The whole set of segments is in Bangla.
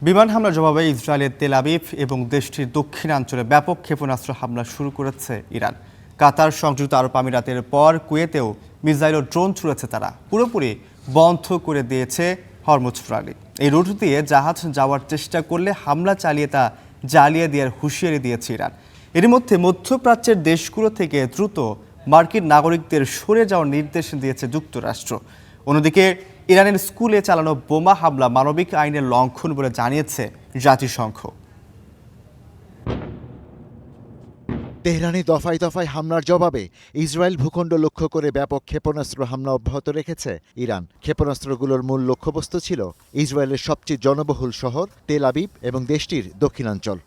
বিমান হামলার জবাবে ইসরায়েলের তেল আবিব এবং দেশটির দক্ষিণাঞ্চলে ব্যাপক ক্ষেপণাস্ত্র হামলা শুরু করেছে ইরান। কাতার, সংযুক্ত আরব আমিরাতের পর কুয়েতেও মিসাইল ও ড্রোন ছুড়েছে তারা। পুরোপুরি বন্ধ করে দিয়েছে হরমুজ প্রণালী। এই রুট দিয়ে জাহাজ যাওয়ার চেষ্টা করলে হামলা চালিয়ে তা জ্বালিয়ে দেওয়ার হুঁশিয়ারি দিয়েছে ইরান। এর মধ্যে মধ্যপ্রাচ্যের দেশগুলো থেকে দ্রুত মার্কিন নাগরিকদের সরে যাওয়ার নির্দেশ দিয়েছে যুক্তরাষ্ট্র। অন্যদিকে ইরানের স্কুলে চালানো বোমা হামলা মানবিক আইনের লঙ্ঘন বলে জানিয়েছে জাতিসংঘ। তেহরানে দফায় দফায় হামলার জবাবে ইসরায়েল ভূখণ্ড লক্ষ্য করে ব্যাপক ক্ষেপণাস্ত্র হামলা অব্যাহত রেখেছে ইরান। ক্ষেপণাস্ত্রগুলোর মূল লক্ষ্যবস্তু ছিল ইসরায়েলের সবচেয়ে জনবহুল শহর তেল আবিব এবং দেশটির দক্ষিণাঞ্চল।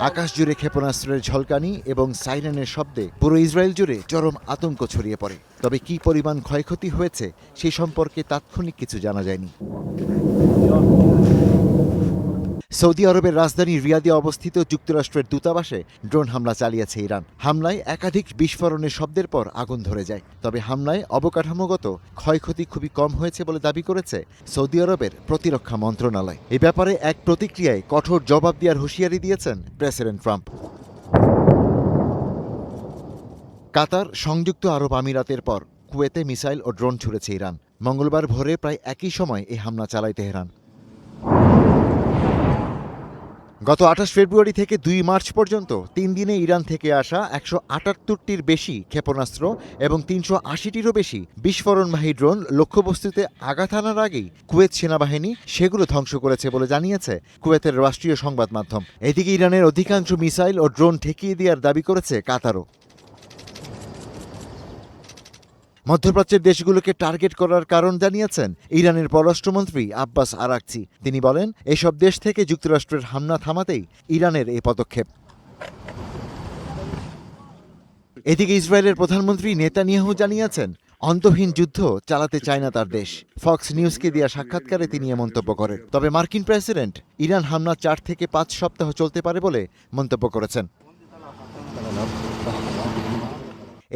আকাশ জুড়ে ক্ষেপণাস্ত্রের ঝলকানি এবং সাইরেনের শব্দে পুরো ইসরায়েল জুড়ে চরম আতঙ্ক ছড়িয়ে পড়ে। তবে কী পরিমাণ ক্ষয়ক্ষতি হয়েছে সে সম্পর্কে তাৎক্ষণিক কিছু জানা যায়নি। সৌদি আরবের রাজধানী রিয়াদে অবস্থিত যুক্তরাষ্ট্রের দূতাবাসে ড্রোন হামলা চালিয়েছে ইরান। হামলায় একাধিক বিস্ফোরণের শব্দের পর আগুন ধরে যায়। তবে হামলায় অবকাঠামোগত ক্ষয়ক্ষতি খুবই কম হয়েছে বলে দাবি করেছে সৌদি আরবের প্রতিরক্ষা মন্ত্রণালয়। এ ব্যাপারে এক প্রতিক্রিয়ায় কঠোর জবাব দেওয়ার হুঁশিয়ারি দিয়েছেন প্রেসিডেন্ট ট্রাম্প। কাতার, সংযুক্ত আরব আমিরাতের পর কুয়েতে মিসাইল ও ড্রোন ছুড়েছে ইরান। মঙ্গলবার ভোরে প্রায় একই সময় এই হামলা চালায় তেহরান। গত ২৮ ফেব্রুয়ারি থেকে ২ মার্চ পর্যন্ত ৩ দিনে ইরান থেকে আসা ১৭৮টির বেশি ক্ষেপণাস্ত্র এবং ৩৮০টিরও বেশি বিস্ফোরণবাহী ড্রোন লক্ষ্যবস্তুতে আঘাত হানার আগেই কুয়েত সেনাবাহিনী সেগুলো ধ্বংস করেছে বলে জানিয়েছে কুয়েতের রাষ্ট্রীয় সংবাদ মাধ্যম। এদিকে ইরানের অধিকাংশ মিসাইল ও ড্রোন ঠেকিয়ে দেওয়ার দাবি করেছে কাতারও। মধ্যপ্রাচ্যের দেশগুলোকে টার্গেট করার কারণ জানিয়েছেন ইরানের পররাষ্ট্রমন্ত্রী আব্বাস আরাকচি। তিনি বলেন, এসব দেশ থেকে যুক্তরাষ্ট্রের হামলা থামাতেই ইরানের এই পদক্ষেপ। এদিকে ইসরায়েলের প্রধানমন্ত্রী নেতানিয়াহু জানিয়েছেন, অন্তহীন যুদ্ধ চালাতে চায় না তার দেশ। ফক্স নিউজকে দেওয়া সাক্ষাৎকারে তিনি এ মন্তব্য করেন। তবে মার্কিন প্রেসিডেন্ট ইরান হামলা ৪ থেকে ৫ সপ্তাহ চলতে পারে বলে মন্তব্য করেছেন।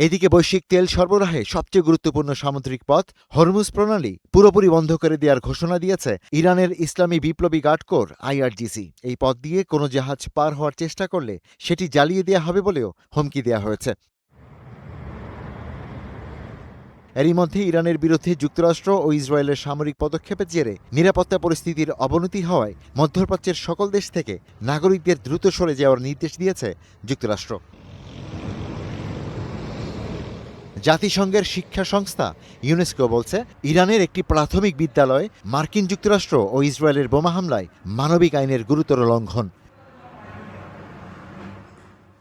এদিকে বৈশ্বিক তেল সরবরাহে সবচেয়ে গুরুত্বপূর্ণ সামুদ্রিক পথ হরমুজ প্রণালী পুরোপুরি বন্ধ করে দেওয়ার ঘোষণা দিয়েছে ইরানের ইসলামী বিপ্লবী গার্ড কোর IRGC। এই পথ দিয়ে কোনো জাহাজ পার হওয়ার চেষ্টা করলে সেটি জ্বালিয়ে দেওয়া হবে বলেও হুমকি দেওয়া হয়েছে। এরই মধ্যে ইরানের বিরুদ্ধে যুক্তরাষ্ট্র ও ইসরায়েলের সামরিক পদক্ষেপের জেরে নিরাপত্তা পরিস্থিতির অবনতি হওয়ায় মধ্যপ্রাচ্যের সকল দেশ থেকে নাগরিকদের দ্রুত সরে যাওয়ার নির্দেশ দিয়েছে যুক্তরাষ্ট্র। জাতিসংঘের শিক্ষা সংস্থা ইউনেস্কো বলছে, ইরানের একটি প্রাথমিক বিদ্যালয় মার্কিন যুক্তরাষ্ট্র ও ইসরায়েলের বোমা হামলায় মানবিক আইনের গুরুতর লঙ্ঘন।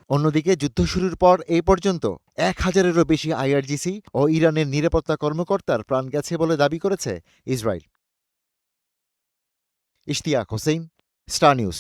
অন্যদিকে যুদ্ধ শুরুর পর এই পর্যন্ত ১,০০০-এরও বেশি IRGC ও ইরানের নিরাপত্তা কর্মকর্তার প্রাণ গেছে বলে দাবি করেছে Israel. Ishtiaq Hossain, star news.